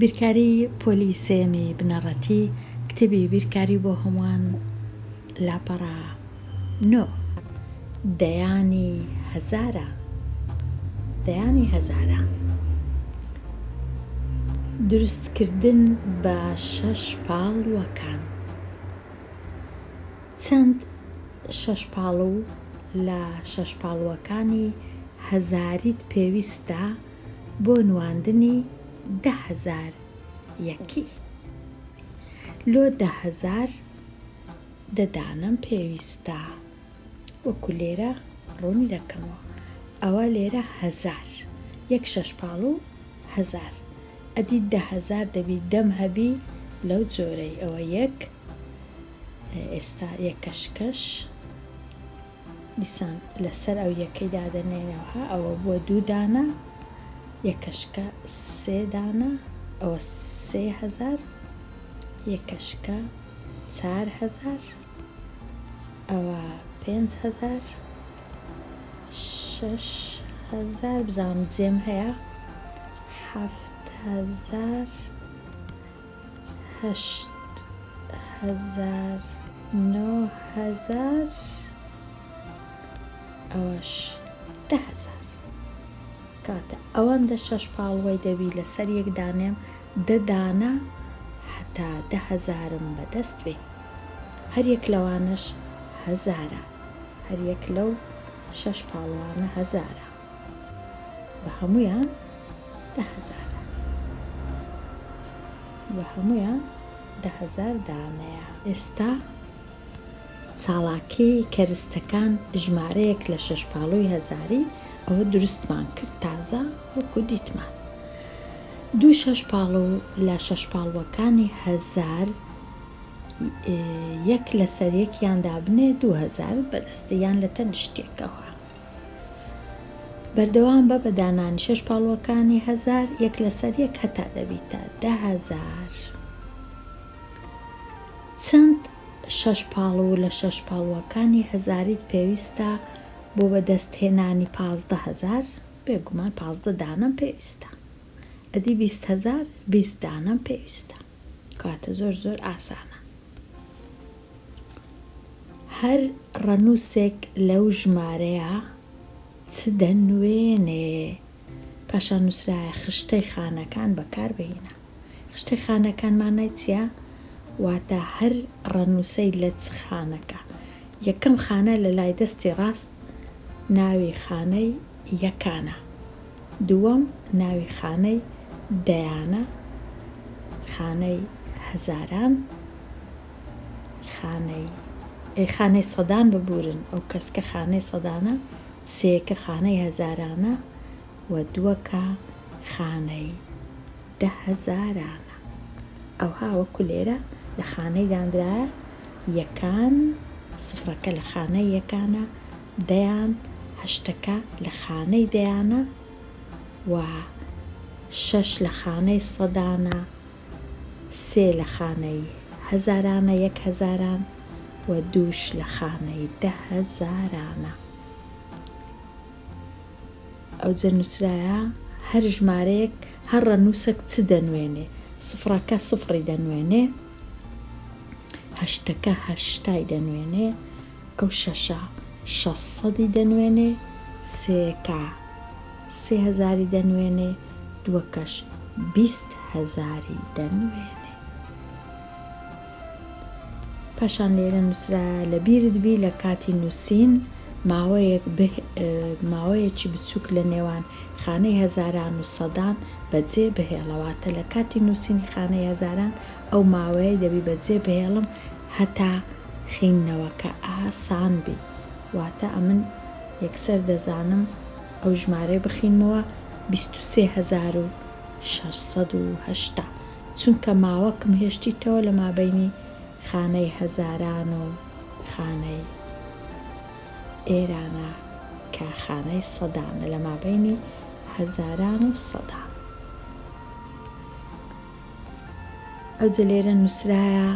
بیرکاری پۆلیسێمی بنەڕەتی کتێبی بیرکاری بۆ هەمووان لاپەڕا نۆ دەیانی هەزارە دروستکردن بە شەشپاڵوەکان. چەند شەشپاڵوو لە شەشپاڵوەکانی هەزاریت پێویستە بۆ نواندنی 10,000 یەکی؟ لۆ 10,000 دەدانم پێویستە، وەکو لێرە ڕوونی دەکەمەوە. ئەوە لێرە 1000 یەک شەشپاڵوو 1000 ئەدی 10,000 دەبی دەم هەبی لەو جۆرەی ئەوە یەک. ئێستا یەکەشکەش دیسان لەسەر ئەو یەکەی دادەنێنەوە، ئەوە بووە 2 دانە، یەکەشکە 3 دانە، ئەوە 3,000، یەکەشکە 4,000، ئەوە 5,000، 6,000 بزانم جێم هەیە، 7,000، 8,000، 9,000، ئەوەش 10,000. کاتە ئەوەندە شەشپاڵوەی دەبی لەسەر یەک دانێم 10 دانە هەتا 10,000م بەدەست بێ. هەر یەک لەوانش 1000، هەر یەک لەو شەشپاڵوانە 1000، بە هەموویان 10,000، بە هەموویان 10,000 دانەیە. ئێستا چاڵاکی کەرستەکان ژمارەیەک لە شەشپاڵووی هەزاری ئەوە دروستمان کرد تازە وەکو دیتمان. 2 شەشپاڵوو لە شەشپاڵوەکانی 1000 یەک لەسەر یەکیاندا بنێ 2,000 بەدەستە یان لە تەنی شتێکەوە. بەردەوام بە بەدانانی شەشپاڵوەکانی 1000 یەک لەسەر یەک هەتا دەبیتە 10,000. چەند شەشپاڵوو لە شەشپاڵوەکانی هەزاریت پێویستە بۆ بەدەستهێنانی 15,000؟ بێگومان 15 دانەم پێویستە، ئەدی 20,000 20 دانەم پێویستە. کاتە زۆر ئاسانە. هەر ڕەنووسێک لەو ژمارەیە چ دەنوێنێ؟ پاشان نووسرایە خشتەی خانەکان بەکاربهێنە. خشتەی خانەکان مانای چییە؟ واتە هەر ڕەنووسەی لە چ خانەکە. یەکەم خانە لە لای دەستی ڕاست ناوی خانەی یەکانە، دووەم ناوی خانەی دەیانە، خانەی هەزاران، خانەی سەدان ببورن، ئەو کەسکە خانەی سەدانە، سێیەکە خانەی هەزارانە و دووەکە خانەی 10,000. ئەوها وەکو لێرە لە خانەی دانرایە یەکان، سفرەکە لە خانەی یەکانە، دەیان، هەشتەکە لە خانەی دەیانە و 6 لە خانەی سەدانە، 3 لە خانەی هەزارانە، 1,000 و 2 لە خانەی 10,000. ئەو جە نووسرایە هەر ژمارەیەک هەر ڕەنووسێک چ دەنوێنێ؟ سفرەکە سفری دەنوێنێ، هەشتەکە هەشتای دەنوێنێ، ئەو 6 600 دەنوێنێ، سێکە 3,000 دەنوێنێ، دووەکەش 20,000 دەنوێنێ. پاشان لێرە نووسرایە لە بیرت بی لە کاتی نووسین ماوەیەکی بچووک لە نێوان خانەی هەزاران و سەدان بەجێ بهێڵەواتە لە کاتی نووسینی خانەی هەزاران ئەو ماوەیە دەبی بەجێ بهێڵم هەتا خینەوەکە ئاسان بی. واتە ئەمن یەکسەر دەزانم ئەو ژمارەی بخینمەوە 23,680 چونکە ماوەکم هێشتیتەوە لە مابەینی خانەی هەزاران و خانەی ئێرانە کە خانەی سەدانە، لە مابەینی هەزاران و سەدان. ئەو جە لێرە نووسرایە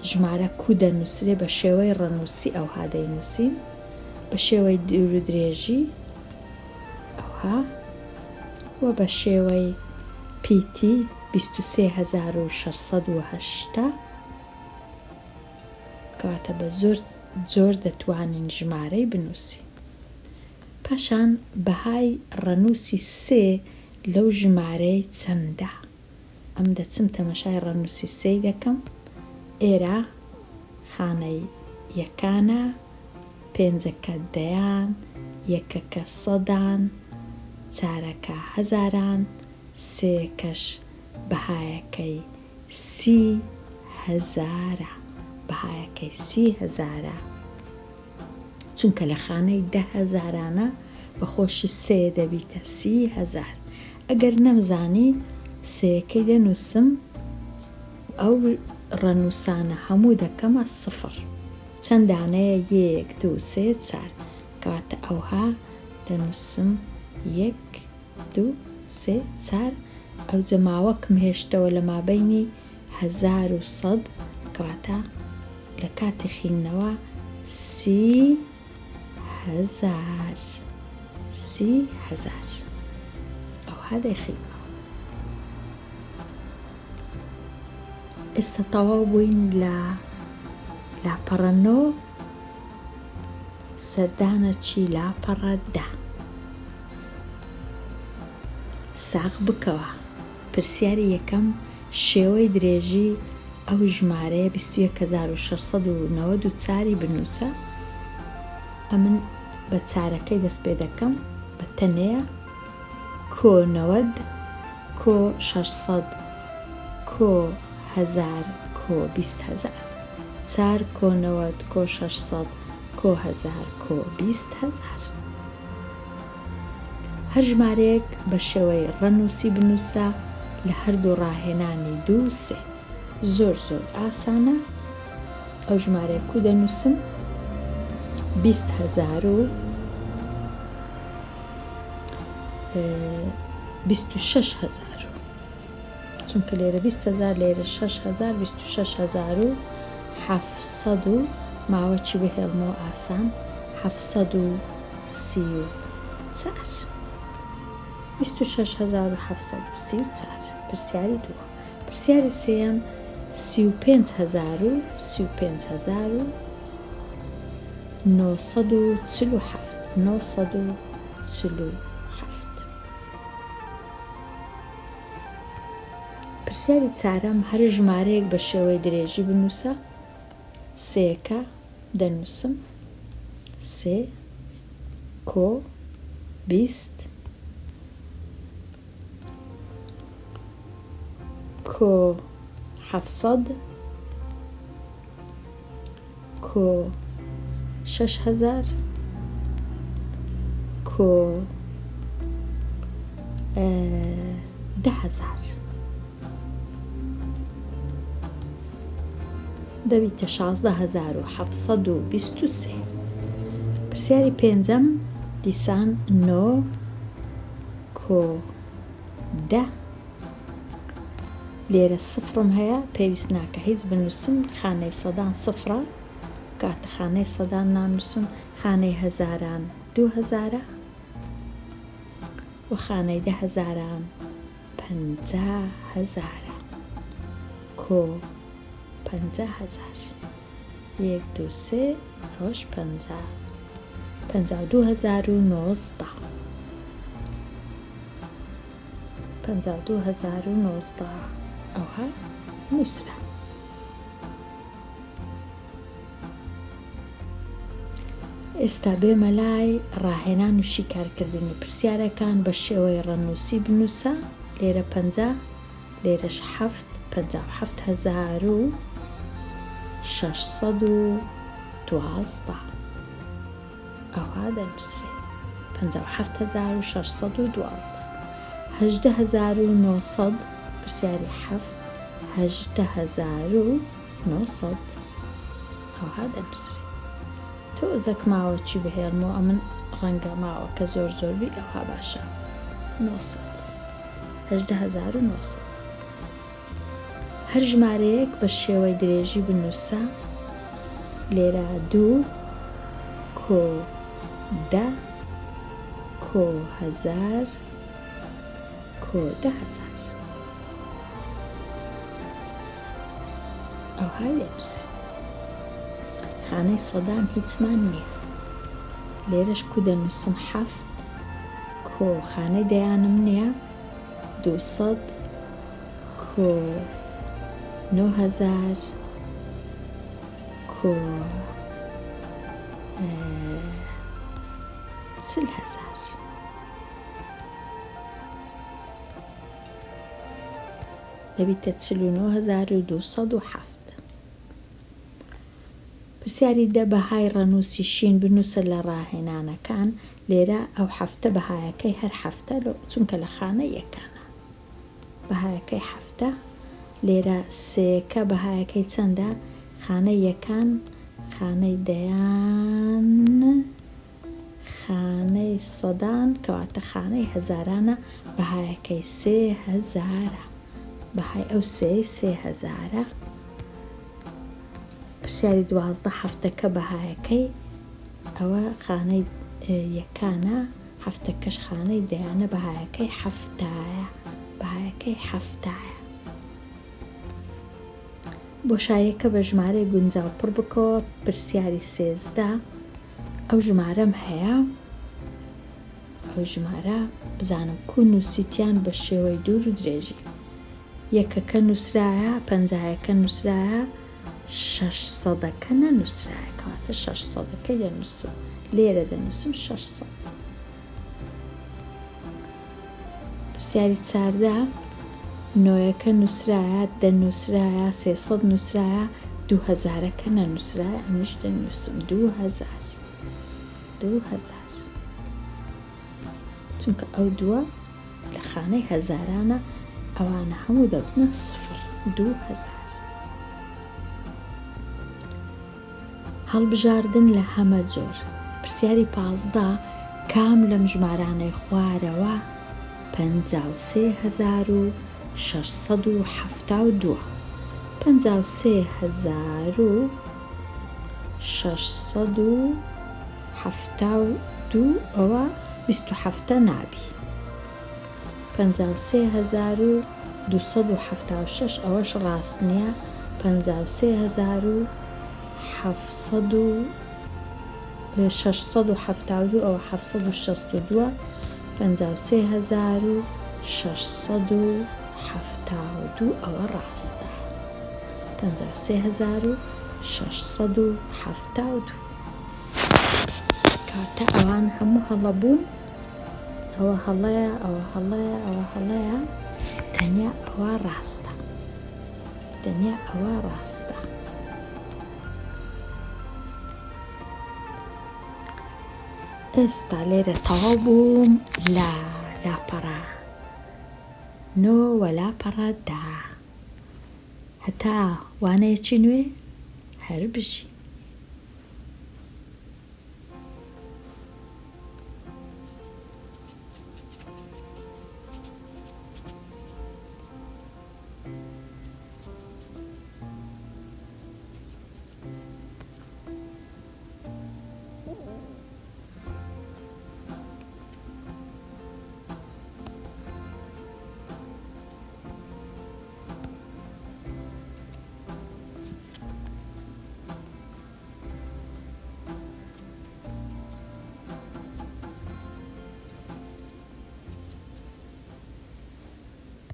ژمارە کو دەنووسرێ بە شێوەی ڕەنووسی ئەوها دەینووسین، بە شێوەی دوور و درێژی ئەوها و بە شێوەی پیتی 23,680 کەواتە بە زۆر دەتوانین ژمارەی بنووسین. پاشان بەهای ڕەنووسی 3 لەو ژمارەی چەندە؟ ئەم دەچم تەمەشای ڕەنووسی 3 دەکەم. ئێرە خانەی یەکانە، پێنجەکە دەیان، یەکەکە سەدان، چارەکە هەزاران، سێکەش بەهایەکەی 30,000. بەهایەکەی 30,000 چونکە لە خانەی 10,000 بەخۆشی 3 دەبیتە 30,000. ئەگەر نەمزانی سێەکەی دەنووسم، ئەو ڕەنووسانە هەموو دەکەمە 0. چەندانەیە 1 2 3 4 کەواتە ئەوها دەنووسم 1 2 3 4. ئەو جەماوەکم هێشتەوە لە مابەینی 1100 کەواتە لە کاتی خینەوە 30,000. ئەوها دەیخینەوە. ئێستا تەواو بووین لە لاپەڕە 9 سەردانە چی لاپەڕە 10. ساغ بکەوە. پرسیاری یەکەم شێوەی درێژی ئەو ژمارەیە 21,694 بنووسە. ئەمن بە چارەکەی دەست پێ دەکەم بە تەنەیە کۆ 90 کۆ 600 کۆ 1000 کۆ 20,000. 4 کۆ 90 کۆ 600 کۆ 1000 کۆ 20,000. هەر ژمارەیەک بە شێوەی ڕەنووسی بنووسە لە هەردوو ڕاهێنانی 2 و 3. زۆر ئاسانە. ئەو ژمارەیە کو دەنووسم 26,000 چونکە لێرە 20,000 لێرە 6,000 26,700 و ماوەچی بهێڵمەوە ئاسان 734. 26,734. پرسیاری دووە. پرسیاری سێیەم 35,947. پرسیاری چارەم هەر ژمارەیەک بە شێوەی درێژی بنووسە. سێەکە دەنووسم 3 کۆ 20 کۆ 700 کۆ 6,000 کۆ 10,000 دەبیتە 16,723. پرسیاری پێنجەم دیسان 9 کۆ 10. لێرە سفرم هەیە، پێویست ناکە هیچ بنووسم. خانەی سەدان سفرە کاتە خانەی سەدان نانووسم. خانەی هەزاران 2000 و خانەی 10,000 50,000 کۆ 50,000. 1 2 3 ئەوەش 52,019. 52,019 ئەوها نووسرا. ئێستا بێمە لای ڕاهێنان و شیکارکردنی پرسیارەکان بە شێوەی ڕەنووسی بنووسە. لێرە 50 لێرەش 7 57,612 ئەوها دەنووسرێت. 57,612. 18,900 پرسیاری 7 18,900 ئەوها دەنووسرێت. تۆزەک ماوە چی بهێڵمەوە ئەمن ڕەنگە ماوە کە زۆربی ئەوها باشە 900. 18,900. هەر ژمارەیەک بە شێوەی درێژی بنووسە. لێرە 2 کۆ 10 کۆ 1000 کۆ 10,000. ئەوهای دەنووسی. خانەی سەدان هیچمان نییە. لێرەش کو دەنووسم 7 کۆ خانەی دەیانم نییە 200 کۆ 9000 کۆ 40,000 دەبیتە 49,207. پرسیاری دە بەهای ڕەنووسی شین بنووسە لە ڕاهێنانەکان. لێرە ئەو هەفتە بەهایەکەی هەر هەفتە چونکە لە خانە یەکانە بەهایەکەی هەفتە. لێرە سێکە بەهایەکەی چەندە؟ خانەی یەکان، خانەی دەیان، خانەی سەدان کەواتە خانەی هەزارانە بەهایەکەی 3000. بەهای ئەو سێی 3000. پرسیاری 12 هەفتەکە بەهایەکەی ئەوە خانەی یەکانە، هەفتەکەش خانەی دەیانە بەهایەکەی هەفتایە. بەهایەکەی هەفتایە. بۆشاییەکە بە ژمارەی گونجاو پڕ بکەوە. پرسیاری 13 ئەو ژمارەم هەیە. ئەو ژمارە بزانم کو نووسیتیان بە شێوەی دوور و درێژی. یەکەکە نووسرایە، پەنجایەکە نووسرایە، 600ەکە نەنووسرایە کەواتە 600ەکەی دەنووسم. لێرە دەنووسم 600. پرسیاری 14 9ەکە نووسرایە، 10 نووسرایە، 300 نووسرایە، 2000ەکە نەنووسرایە ئەمیش دەنووسم 2000. چونکە ئەو دووە لە خانەی هەزارانە ئەوانە هەموو دەبنە 0. 2000. هەڵبژاردن لە هەمە جۆر. پرسیاری 15 کام لەم ژمارانەی خوارەوە 53,672 53,672 ئەوە 27 نابی. 53,276 ئەوەش ڕاست نییە. 53,672 ئەوە 762. 53,672 ئەوە ڕاستە. 53,672 کاتە ئەوان هەموو هەڵە بوون. ئەوە هەڵەیە، ئەوە هەڵەیە، ئەوە هەڵەیە. تەنیا ئەوە ڕاستە. تەنیا ئەوە ڕاستە. ئێستا لێرە تەواو بووم لە لاپەڕە 9 و لاپەڕە 10. هەتا وانەیەکی نوێ هەر بژی.